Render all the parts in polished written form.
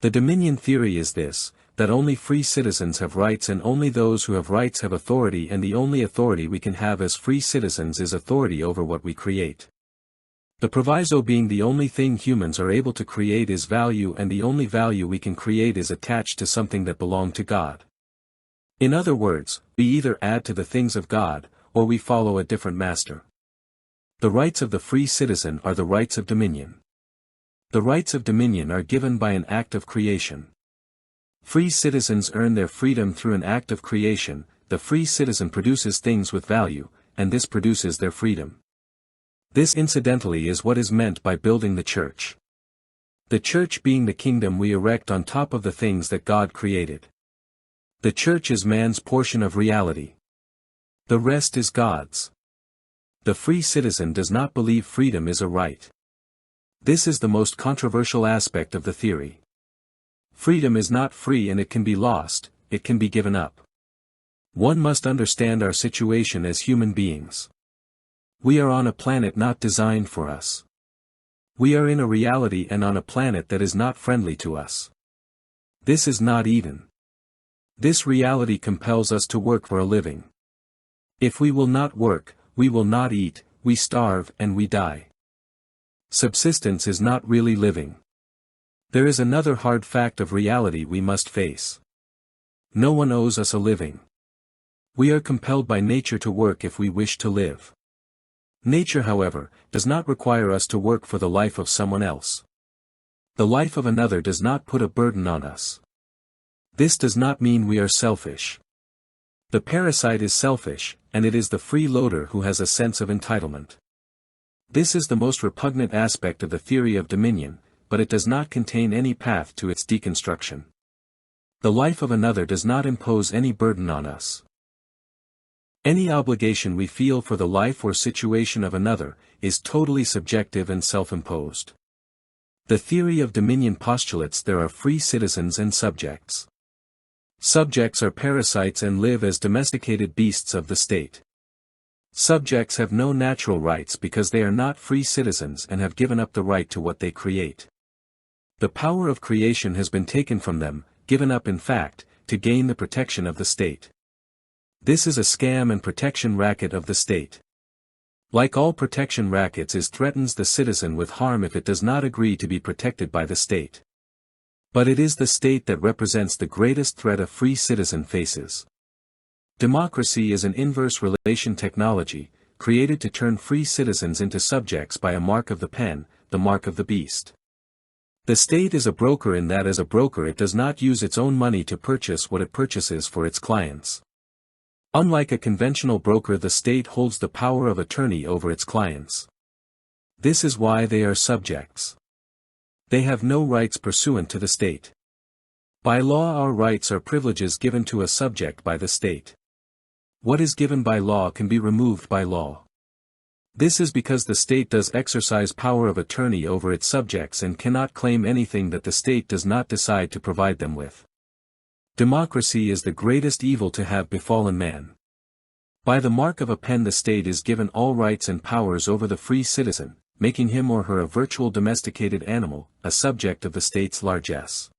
The dominion theory is this, that only free citizens have rights and only those who have rights have authority, and the only authority we can have as free citizens is authority over what we create. The proviso being the only thing humans are able to create is value, and the only value we can create is attached to something that belonged to God. In other words, we either add to the things of God, or we follow a different master. The rights of the free citizen are the rights of dominion. The rights of dominion are given by an act of creation. Free citizens earn their freedom through an act of creation. The free citizen produces things with value, and this produces their freedom. This incidentally is what is meant by building the church. The church being the kingdom we erect on top of the things that God created. The church is man's portion of reality. The rest is God's. The free citizen does not believe freedom is a right. This is the most controversial aspect of the theory. Freedom is not free, and it can be lost, it can be given up. One must understand our situation as human beings. We are on a planet not designed for us. We are in a reality and on a planet that is not friendly to us. This is not Eden. This reality compels us to work for a living. If we will not work, we will not eat, we starve and we die. Subsistence is not really living. There is another hard fact of reality we must face. No one owes us a living. We are compelled by nature to work if we wish to live. Nature, however, does not require us to work for the life of someone else. The life of another does not put a burden on us. This does not mean we are selfish. The parasite is selfish, and it is the freeloader who has a sense of entitlement. This is the most repugnant aspect of the theory of dominion, but it does not contain any path to its deconstruction. The life of another does not impose any burden on us. Any obligation we feel for the life or situation of another is totally subjective and self-imposed. The theory of dominion postulates there are free citizens and subjects. Subjects are parasites and live as domesticated beasts of the state. Subjects have no natural rights because they are not free citizens and have given up the right to what they create. The power of creation has been taken from them, given up in fact, to gain the protection of the state. This is a scam and protection racket of the state. Like all protection rackets, it threatens the citizen with harm if it does not agree to be protected by the state. But it is the state that represents the greatest threat a free citizen faces. Democracy is an inverse relation technology, created to turn free citizens into subjects by a mark of the pen, the mark of the beast. The state is a broker in that as a broker it does not use its own money to purchase what it purchases for its clients. Unlike a conventional broker, the state holds the power of attorney over its clients. This is why they are subjects. They have no rights pursuant to the state. By law, our rights are privileges given to a subject by the state. What is given by law can be removed by law. This is because the state does exercise power of attorney over its subjects and cannot claim anything that the state does not decide to provide them with. Democracy is the greatest evil to have befallen man. By the mark of a pen the state is given all rights and powers over the free citizen, making him or her a virtual domesticated animal, a subject of the state's largesse.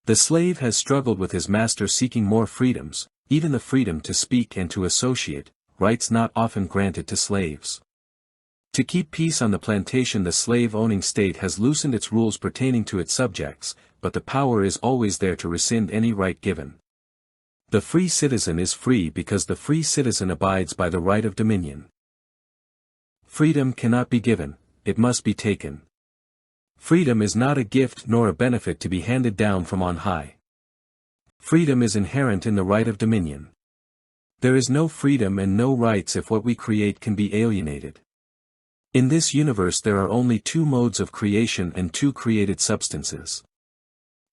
The slave has struggled with his master seeking more freedoms, even the freedom to speak and to associate, rights not often granted to slaves. To keep peace on the plantation, the slave-owning state has loosened its rules pertaining to its subjects, but the power is always there to rescind any right given. The free citizen is free because the free citizen abides by the right of dominion. Freedom cannot be given, it must be taken. Freedom is not a gift nor a benefit to be handed down from on high. Freedom is inherent in the right of dominion. There is no freedom and no rights if what we create can be alienated. In this universe there are only two modes of creation and two created substances.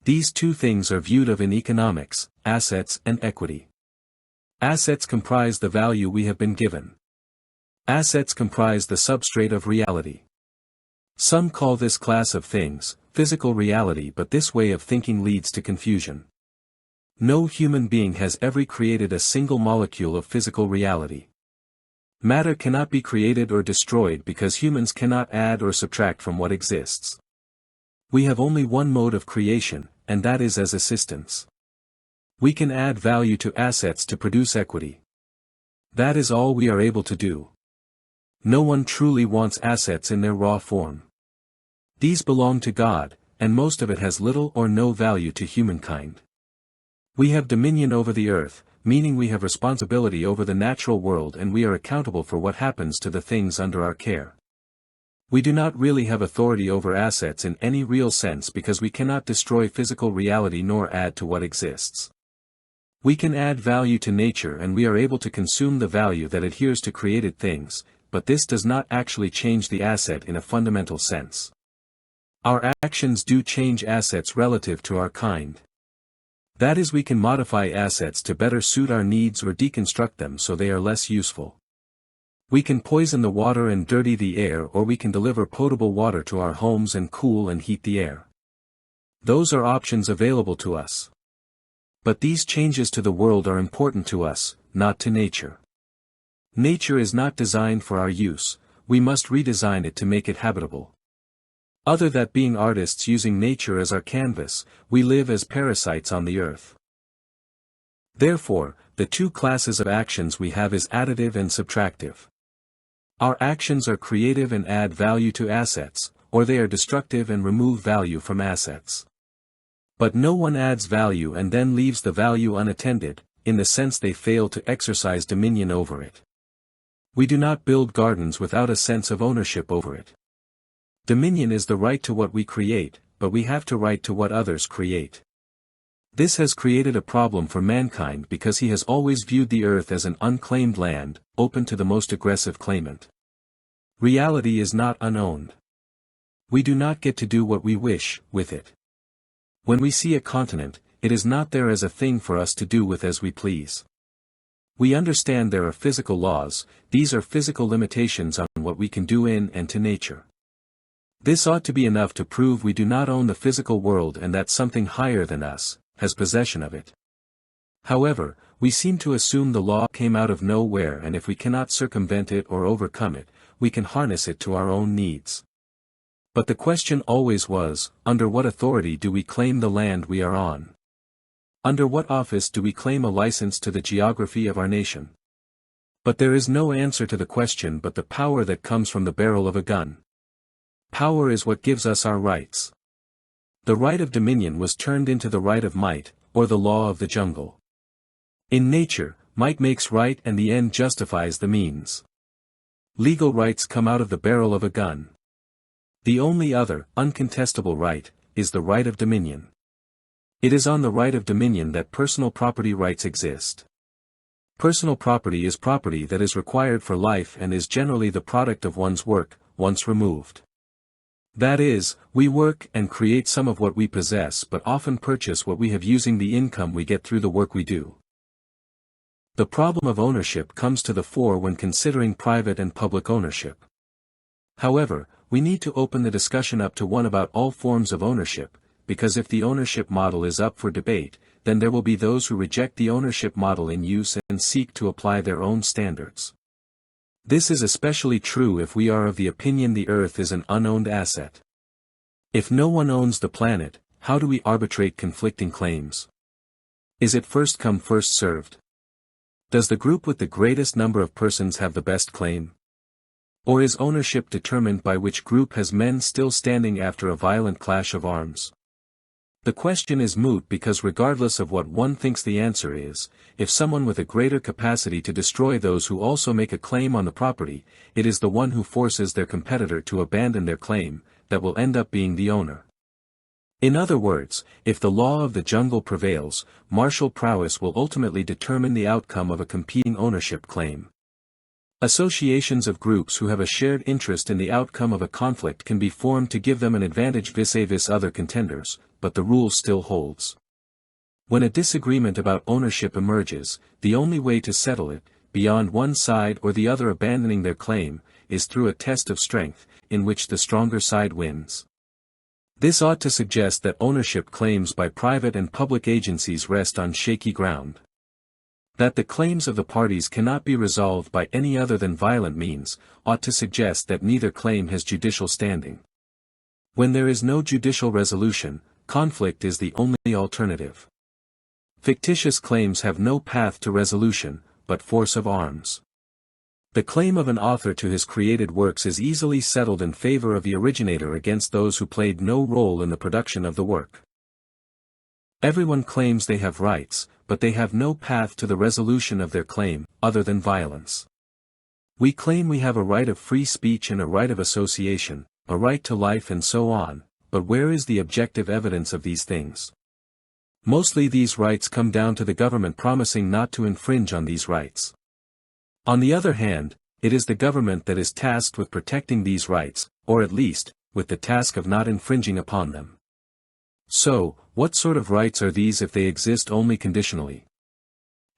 These two things are viewed of in economics, assets and equity. Assets comprise the value we have been given. Assets comprise the substrate of reality. Some call this class of things physical reality, but this way of thinking leads to confusion. No human being has ever created a single molecule of physical reality. Matter cannot be created or destroyed because humans cannot add or subtract from what exists. We have only one mode of creation, and that is as assistance. We can add value to assets to produce equity. That is all we are able to do. No one truly wants assets in their raw form. These belong to God, and most of it has little or no value to humankind. We have dominion over the earth, meaning we have responsibility over the natural world and we are accountable for what happens to the things under our care. We do not really have authority over assets in any real sense because we cannot destroy physical reality nor add to what exists. We can add value to nature and we are able to consume the value that adheres to created things, but this does not actually change the asset in a fundamental sense. Our actions do change assets relative to our kind. That is, we can modify assets to better suit our needs or deconstruct them so they are less useful. We can poison the water and dirty the air, or we can deliver potable water to our homes and cool and heat the air. Those are options available to us. But these changes to the world are important to us, not to nature. Nature is not designed for our use, we must redesign it to make it habitable. Other than being artists using nature as our canvas, we live as parasites on the earth. Therefore, the two classes of actions we have is additive and subtractive. Our actions are creative and add value to assets, or they are destructive and remove value from assets. But no one adds value and then leaves the value unattended, in the sense they fail to exercise dominion over it. We do not build gardens without a sense of ownership over it. Dominion is the right to what we create, but we have to right to what others create. This has created a problem for mankind because he has always viewed the earth as an unclaimed land, open to the most aggressive claimant. Reality is not unowned. We do not get to do what we wish with it. When we see a continent, it is not there as a thing for us to do with as we please. We understand there are physical laws, these are physical limitations on what we can do in and to nature. This ought to be enough to prove we do not own the physical world and that something higher than us has possession of it. However, we seem to assume the law came out of nowhere, and if we cannot circumvent it or overcome it, we can harness it to our own needs. But the question always was, under what authority do we claim the land we are on? Under what office do we claim a license to the geography of our nation? But there is no answer to the question but the power that comes from the barrel of a gun. Power is what gives us our rights. The right of dominion was turned into the right of might, or the law of the jungle. In nature, might makes right and the end justifies the means. Legal rights come out of the barrel of a gun. The only other, uncontestable right, is the right of dominion. It is on the right of dominion that personal property rights exist. Personal property is property that is required for life and is generally the product of one's work, once removed. That is, we work and create some of what we possess but often purchase what we have using the income we get through the work we do. The problem of ownership comes to the fore when considering private and public ownership. However, we need to open the discussion up to one about all forms of ownership, because if the ownership model is up for debate, then there will be those who reject the ownership model in use and seek to apply their own standards. This is especially true if we are of the opinion the earth is an unowned asset. If no one owns the planet, how do we arbitrate conflicting claims? Is it first come first served? Does the group with the greatest number of persons have the best claim? Or is ownership determined by which group has men still standing after a violent clash of arms? The question is moot because regardless of what one thinks the answer is, if someone with a greater capacity to destroy those who also make a claim on the property, it is the one who forces their competitor to abandon their claim, that will end up being the owner. In other words, if the law of the jungle prevails, martial prowess will ultimately determine the outcome of a competing ownership claim. Associations of groups who have a shared interest in the outcome of a conflict can be formed to give them an advantage vis-a-vis other contenders, but the rule still holds. When a disagreement about ownership emerges, the only way to settle it, beyond one side or the other abandoning their claim, is through a test of strength, in which the stronger side wins. This ought to suggest that ownership claims by private and public agencies rest on shaky ground. That the claims of the parties cannot be resolved by any other than violent means, ought to suggest that neither claim has judicial standing. When there is no judicial resolution, conflict is the only alternative. Fictitious claims have no path to resolution, but force of arms. The claim of an author to his created works is easily settled in favor of the originator against those who played no role in the production of the work. Everyone claims they have rights, but they have no path to the resolution of their claim, other than violence. We claim we have a right of free speech and a right of association, a right to life and so on, but where is the objective evidence of these things? Mostly these rights come down to the government promising not to infringe on these rights. On the other hand, it is the government that is tasked with protecting these rights, or at least, with the task of not infringing upon them. So, what sort of rights are these if they exist only conditionally?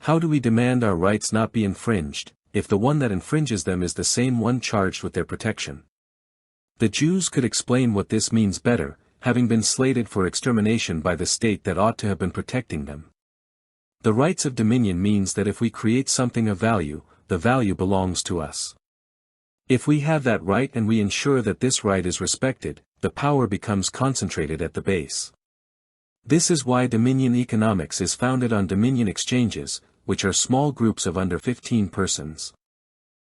How do we demand our rights not be infringed, if the one that infringes them is the same one charged with their protection? The Jews could explain what this means better, having been slated for extermination by the state that ought to have been protecting them. The rights of dominion means that if we create something of value, the value belongs to us. If we have that right and we ensure that this right is respected, the power becomes concentrated at the base. This is why dominion economics is founded on dominion exchanges, which are small groups of under 15 persons.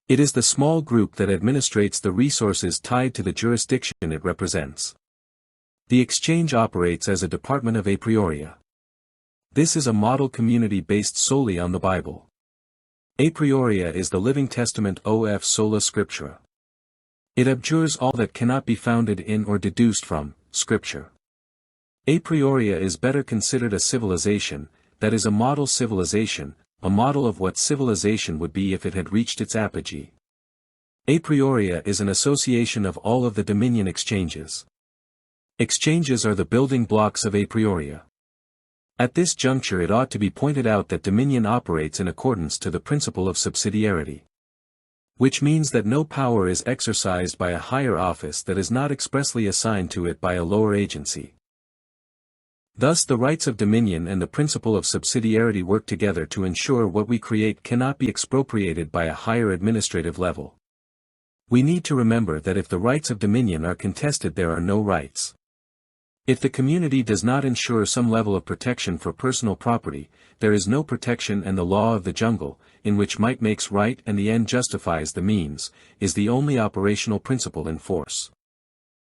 It is the small group that administrates the resources tied to the jurisdiction it represents. The exchange operates as a department of a prioria. This is a model community based solely on the Bible. A prioria is the living testament of sola scriptura. It abjures all that cannot be founded in or deduced from Scripture. A prioria is better considered a civilization, that is a model civilization, a model of what civilization would be if it had reached its apogee. A prioria is an association of all of the dominion exchanges. Exchanges are the building blocks of a prioria. At this juncture it ought to be pointed out that dominion operates in accordance to the principle of subsidiarity. Which means that no power is exercised by a higher office that is not expressly assigned to it by a lower agency. Thus the rights of dominion and the principle of subsidiarity work together to ensure what we create cannot be expropriated by a higher administrative level. We need to remember that if the rights of dominion are contested there are no rights. If the community does not ensure some level of protection for personal property, there is no protection, and the law of the jungle, in which might makes right and the end justifies the means, is the only operational principle in force.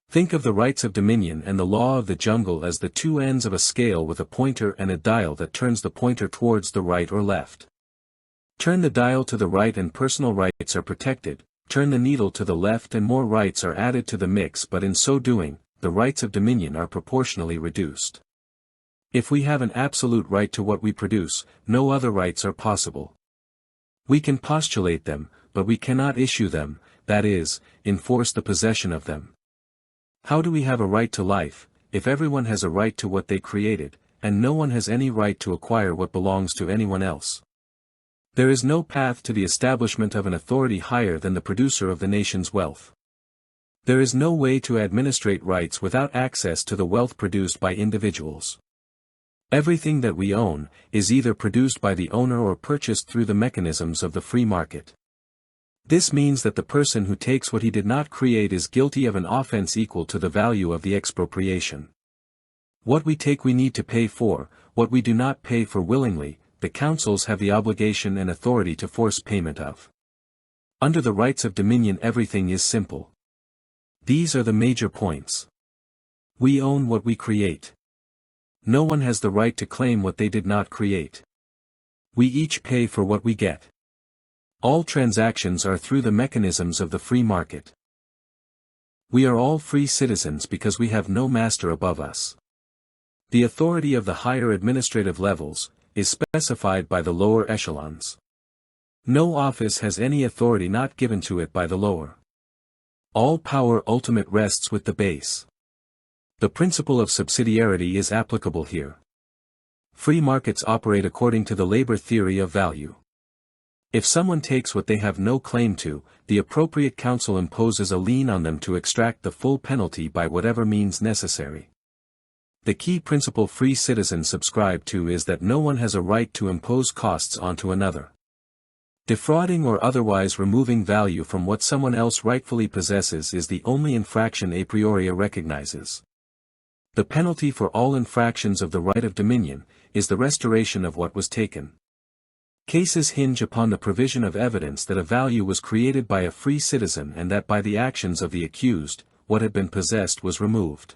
Think of the rights of dominion and the law of the jungle as the two ends of a scale with a pointer and a dial that turns the pointer towards the right or left. Turn the dial to the right and personal rights are protected, turn the needle to the left and more rights are added to the mix, but in so doing, the rights of dominion are proportionally reduced. If we have an absolute right to what we produce, no other rights are possible. We can postulate them, but we cannot issue them, that is, enforce the possession of them. How do we have a right to life, if everyone has a right to what they created, and no one has any right to acquire what belongs to anyone else? There is no path to the establishment of an authority higher than the producer of the nation's wealth. There is no way to administrate rights without access to the wealth produced by individuals. Everything that we own is either produced by the owner or purchased through the mechanisms of the free market. This means that the person who takes what he did not create is guilty of an offense equal to the value of the expropriation. What we take we need to pay for, what we do not pay for willingly, the councils have the obligation and authority to force payment of. Under the rights of dominion everything is simple. These are the major points. We own what we create. No one has the right to claim what they did not create. We each pay for what we get. All transactions are through the mechanisms of the free market. We are all free citizens because we have no master above us. The authority of the higher administrative levels is specified by the lower echelons. No office has any authority not given to it by the lower. All power ultimate rests with the base. The principle of subsidiarity is applicable here. Free markets operate according to the labor theory of value. If someone takes what they have no claim to, the appropriate council imposes a lien on them to extract the full penalty by whatever means necessary. The key principle free citizens subscribe to is that no one has a right to impose costs onto another. Defrauding or otherwise removing value from what someone else rightfully possesses is the only infraction a priori recognizes. The penalty for all infractions of the right of dominion is the restoration of what was taken. Cases hinge upon the provision of evidence that a value was created by a free citizen and that by the actions of the accused, what had been possessed was removed.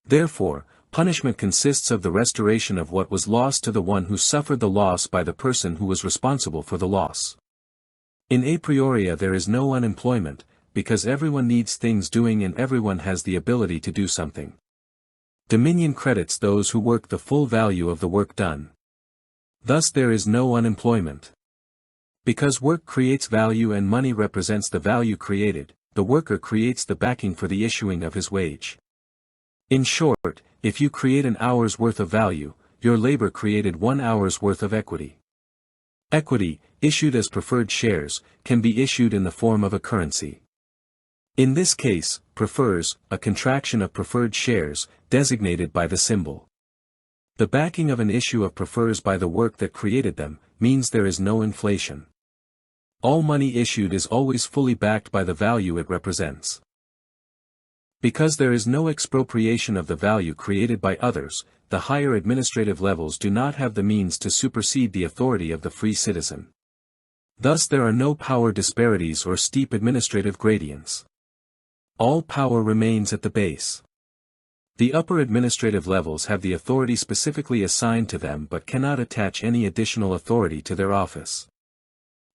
Therefore, punishment consists of the restoration of what was lost to the one who suffered the loss by the person who was responsible for the loss. In a prioria there is no unemployment, because everyone needs things doing and everyone has the ability to do something. Dominion credits those who work the full value of the work done. Thus there is no unemployment. Because work creates value and money represents the value created, the worker creates the backing for the issuing of his wage. In short, if you create an hour's worth of value, your labor created 1 hour's worth of equity. Equity, issued as preferred shares, can be issued in the form of a currency. In this case, prefers, a contraction of preferred shares, designated by the symbol. The backing of an issue of prefers by the work that created them, means there is no inflation. All money issued is always fully backed by the value it represents. Because there is no expropriation of the value created by others, the higher administrative levels do not have the means to supersede the authority of the free citizen. Thus there are no power disparities or steep administrative gradients. All power remains at the base. The upper administrative levels have the authority specifically assigned to them but cannot attach any additional authority to their office.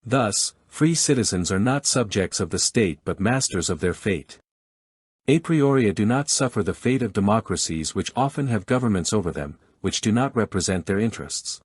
Thus, free citizens are not subjects of the state but masters of their fate. A prioria do not suffer the fate of democracies which often have governments over them, which do not represent their interests.